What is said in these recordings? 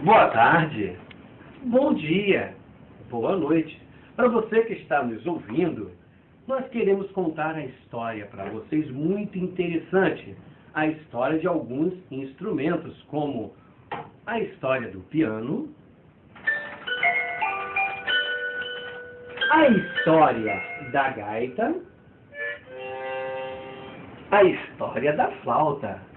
Boa tarde, bom dia, boa noite. Para você que está nos ouvindo, nós queremos contar a história para vocês muito interessante. A história de alguns instrumentos, como a história do piano, a história da gaita, a história da flauta.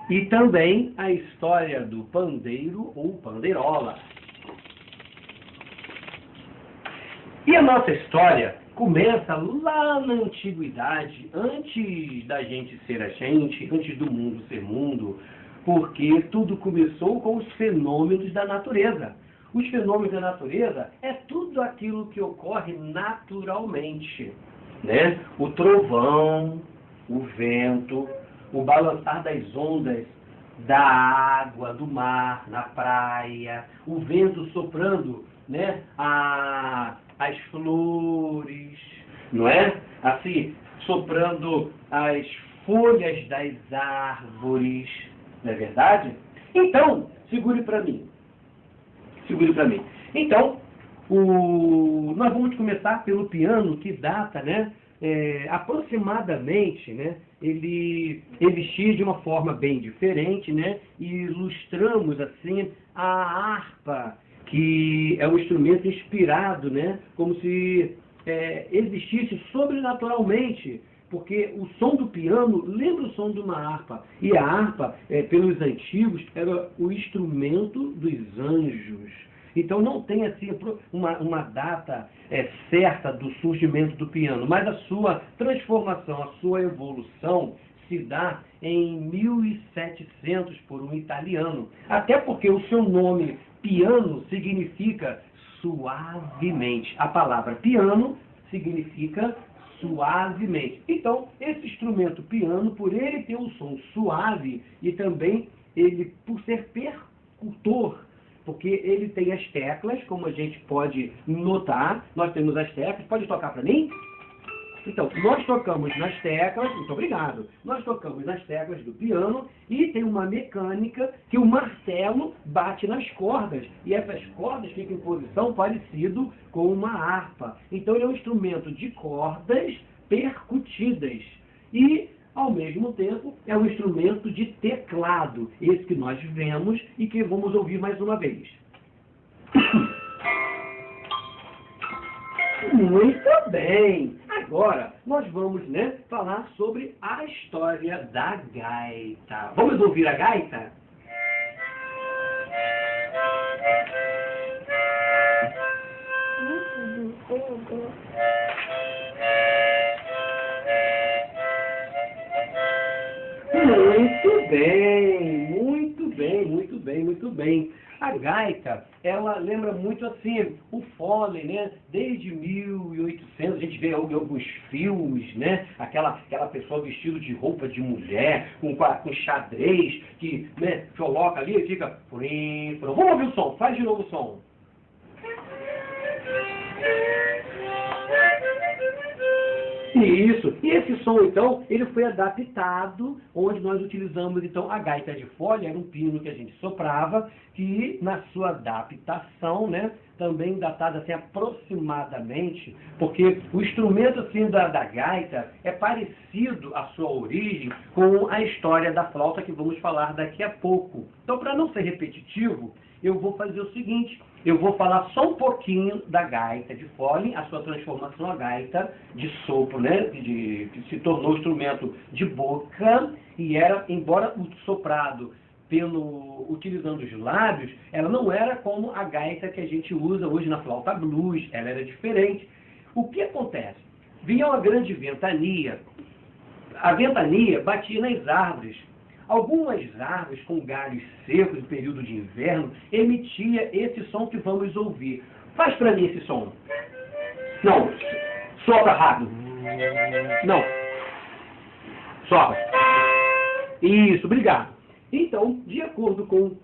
E também a história do pandeiro ou pandeirola. E a nossa história começa lá na antiguidade, antes da gente ser a gente, antes do mundo ser mundo, porque tudo começou com os fenômenos da natureza. Os fenômenos da natureza é tudo aquilo que ocorre naturalmente, né? O trovão, o vento, o balançar das ondas da água, do mar, na praia, o vento soprando, né, as flores, não é? Assim, soprando as folhas das árvores, não é verdade? Então, segure para mim. Segure para mim. Então, nós vamos começar pelo piano, que data, né? Aproximadamente, né, ele existia de uma forma bem diferente, né, e ilustramos assim a harpa, que é um instrumento inspirado, né, como se existisse sobrenaturalmente, porque o som do piano lembra o som de uma harpa, e a harpa, pelos antigos, era o instrumento dos anjos. Então não tem assim uma data certa do surgimento do piano, mas a sua transformação, a sua evolução se dá em 1700 por um italiano. Até porque o seu nome piano significa suavemente. A palavra piano significa suavemente. Então, esse instrumento piano, por ele ter um som suave e também ele por ser percutor, porque ele tem as teclas, como a gente pode notar, nós temos as teclas, pode tocar para mim? Então, nós tocamos nas teclas, muito obrigado, nós tocamos nas teclas do piano e tem uma mecânica que o martelo bate nas cordas, e essas cordas ficam em posição parecido com uma harpa. Então, ele é um instrumento de cordas percutidas e, ao mesmo tempo, é um instrumento de teclado, esse que nós vemos e que vamos ouvir mais uma vez. Muito bem! Agora, nós vamos, né, falar sobre a história da gaita. Vamos ouvir a gaita? Muito bem, muito bem, muito bem, muito bem. A gaita, ela lembra muito assim, o Foley, né? Desde 1800, a gente vê alguns filmes, né? Aquela pessoa vestida de roupa de mulher, com xadrez, que, né, coloca ali e fica... Vamos ouvir o som, faz de novo o som. Isso. E esse som, então, ele foi adaptado, onde nós utilizamos, então, a gaita de folha, era um pino que a gente soprava, que na sua adaptação, né, também datada assim aproximadamente, porque o instrumento assim da gaita é parecido à sua origem com a história da flauta que vamos falar daqui a pouco. Então, para não ser repetitivo, eu vou fazer o seguinte: eu vou falar só um pouquinho da gaita de fole, a sua transformação a gaita de sopro, né, que se tornou instrumento de boca, e era, embora o soprado utilizando os lábios, ela não era como a gaita que a gente usa hoje na flauta blues, ela era diferente. O que acontece? Vinha uma grande ventania, a ventania batia nas árvores. Algumas árvores com galhos secos no período de inverno emitia esse som que vamos ouvir. Faz para mim esse som. Não, sopra rápido. Não, sopra. Isso, obrigado. Então, de acordo com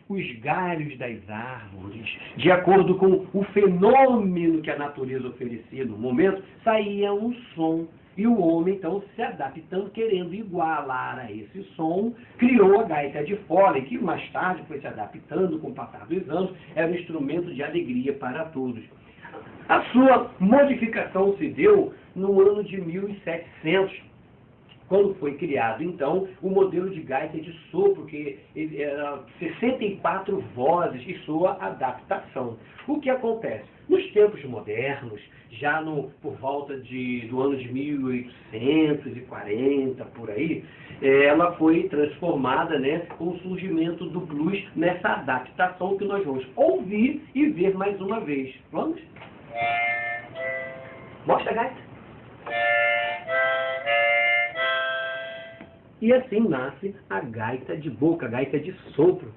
os galhos das árvores, de acordo com o fenômeno que a natureza oferecia no momento, saía um som. E o homem, então, se adaptando, querendo igualar a esse som, criou a gaita de fole, que mais tarde foi se adaptando com o passar dos anos, era um instrumento de alegria para todos. A sua modificação se deu no ano de 1700, quando foi criado, então, o modelo de gaita de sopro, que era 64 vozes e sua adaptação. O que acontece? Nos tempos modernos, já por volta do ano de 1840, por aí, ela foi transformada, né, com o surgimento do blues nessa adaptação que nós vamos ouvir e ver mais uma vez. Vamos? Mostra a gaita. E assim nasce a gaita de boca, a gaita de sopro.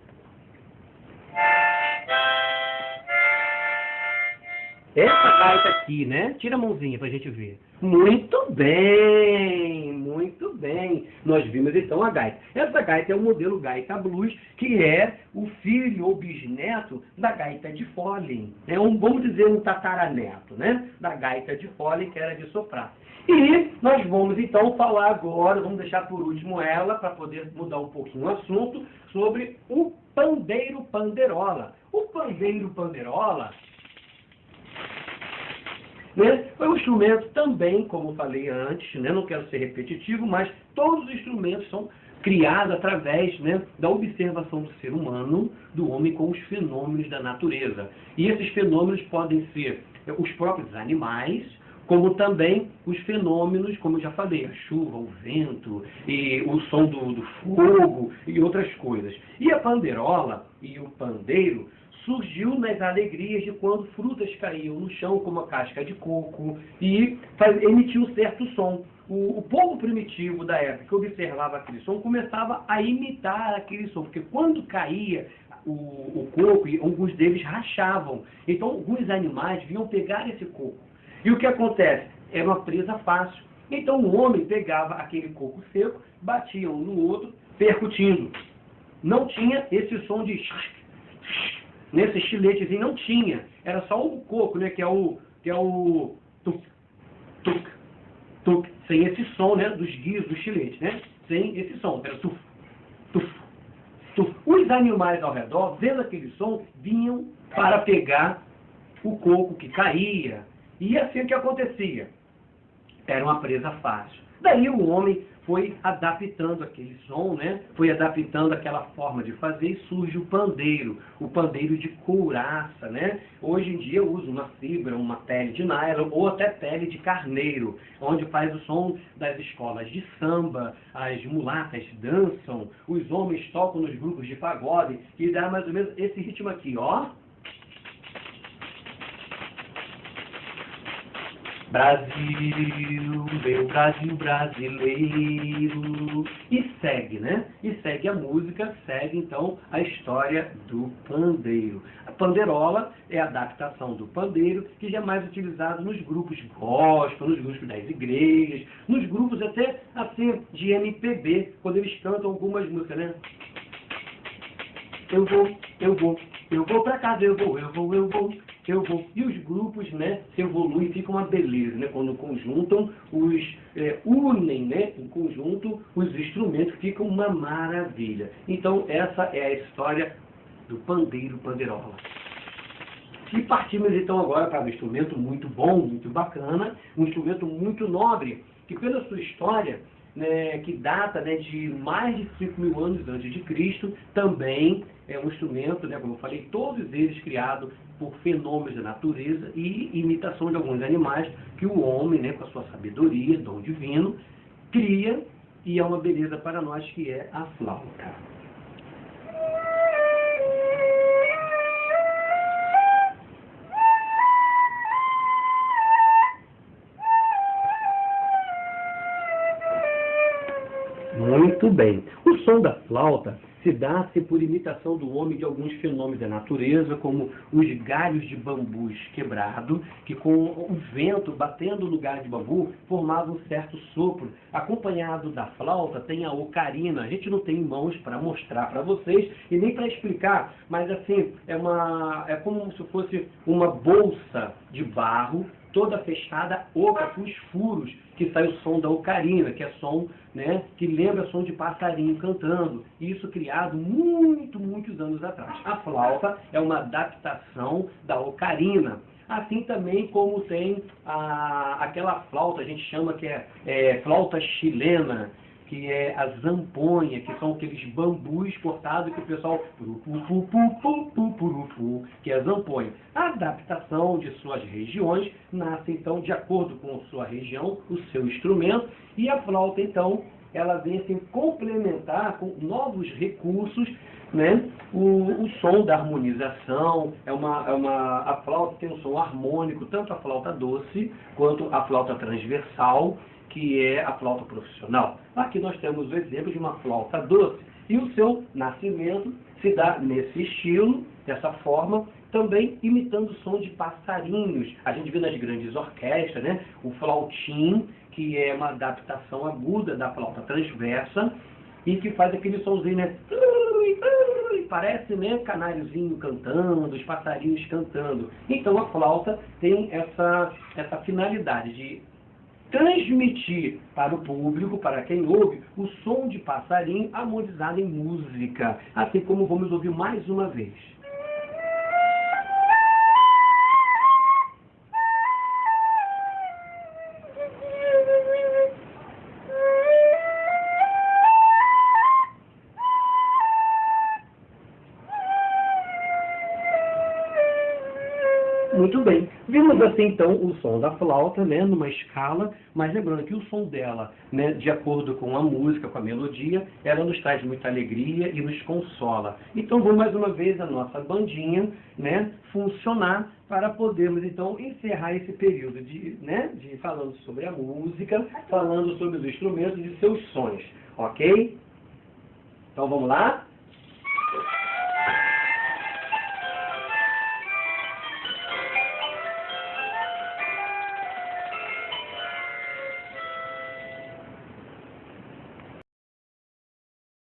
Essa gaita aqui, né? Tira a mãozinha pra gente ver. Muito bem, muito bem. Nós vimos então a gaita. Essa gaita é o modelo gaita blues, que é o filho ou bisneto da gaita de fole. É vamos dizer, um tataraneto, né? Da gaita de fole, que era de soprar. E nós vamos então falar agora, vamos deixar por último ela, para poder mudar um pouquinho o assunto, sobre o pandeiro panderola. O pandeiro panderola, né, foi um instrumento também, como falei antes, né, não quero ser repetitivo, mas todos os instrumentos são criados através, né, da observação do ser humano, do homem com os fenômenos da natureza. E esses fenômenos podem ser os próprios animais, como também os fenômenos, como eu já falei, a chuva, o vento, e o som do fogo e outras coisas. E a panderola e o pandeiro surgiu nas alegrias de quando frutas caíam no chão, como a casca de coco, e emitia um certo som. O povo primitivo da época que observava aquele som começava a imitar aquele som, porque quando caía o coco, alguns deles rachavam. Então, alguns animais vinham pegar esse coco. E o que acontece? Era uma presa fácil. Então o homem pegava aquele coco seco, batia um no outro, percutindo. Não tinha esse som de... Nesse estiletezinho não tinha. Era só o coco, né? Que é o tuc, tuc, tuc. Sem esse som, né? Dos guios do estilete, né? Sem esse som. Era tuf, tuf, tuf. Os animais ao redor, vendo aquele som, vinham para pegar o coco que caía. E assim o que acontecia? Era uma presa fácil. Daí o homem foi adaptando aquele som, né? Foi adaptando aquela forma de fazer e surge o pandeiro de couraça, né? Hoje em dia usa uma fibra, uma pele de nylon ou até pele de carneiro, onde faz o som das escolas de samba, as mulatas dançam, os homens tocam nos grupos de pagode e dá mais ou menos esse ritmo aqui, ó. Brasil, meu Brasil brasileiro. E segue, né? E segue a música, segue então a história do pandeiro. A panderola é a adaptação do pandeiro, que já é mais utilizado nos grupos gospel, nos grupos das igrejas, nos grupos até assim de MPB, quando eles cantam algumas músicas, né? Eu vou pra casa, eu vou. E os grupos, né, se evoluem e ficam uma beleza, né? Quando conjuntam, unem, né, em conjunto os instrumentos, ficam uma maravilha. Então, essa é a história do pandeiro panderola. E partimos então agora para um instrumento muito bom, muito bacana, um instrumento muito nobre, que pela sua história, né, que data, né, de mais de 5.000 anos antes de Cristo, também é um instrumento, né, como eu falei, todos eles criados por fenômenos da natureza e imitação de alguns animais que o homem, né, com a sua sabedoria, dom divino, cria, e é uma beleza para nós, que é a flauta. Muito bem. O som da flauta se dá-se por imitação do homem de alguns fenômenos da natureza, como os galhos de bambus quebrados, que com o vento batendo no galho de bambu formava um certo sopro. Acompanhado da flauta tem a ocarina. A gente não tem mãos para mostrar para vocês e nem para explicar, mas assim, é como se fosse uma bolsa de barro toda fechada, oca, com os furos, que sai o som da ocarina, que é som, né, que lembra som de passarinho cantando. Isso criado muitos anos atrás. A flauta é uma adaptação da ocarina. Assim também como tem aquela flauta, a gente chama que é flauta chilena, que é a zamponha, que são aqueles bambus cortados que o pessoal... que é a zamponha. A adaptação de suas regiões nasce, então, de acordo com sua região, o seu instrumento, e a flauta, então, ela vem assim, complementar com novos recursos, né, o som da harmonização. A flauta tem um som harmônico, tanto a flauta doce quanto a flauta transversal, que é a flauta profissional. Aqui nós temos o exemplo de uma flauta doce, e o seu nascimento se dá nesse estilo, dessa forma, também imitando o som de passarinhos. A gente vê nas grandes orquestras, né, o flautim, que é uma adaptação aguda da flauta transversa, e que faz aquele somzinho, né? Parece, né, canáriozinho cantando, os passarinhos cantando. Então a flauta tem essa finalidade de transmitir para o público, para quem ouve, o som de passarinho harmonizado em música. Assim como vamos ouvir mais uma vez. Muito bem. Vimos assim, então, o som da flauta, né, numa escala, mas lembrando que o som dela, né, de acordo com a música, com a melodia, ela nos traz muita alegria e nos consola. Então, vamos mais uma vez a nossa bandinha, né, funcionar para podermos, então, encerrar esse período de falando sobre a música, falando sobre os instrumentos e seus sons, ok? Então, vamos lá?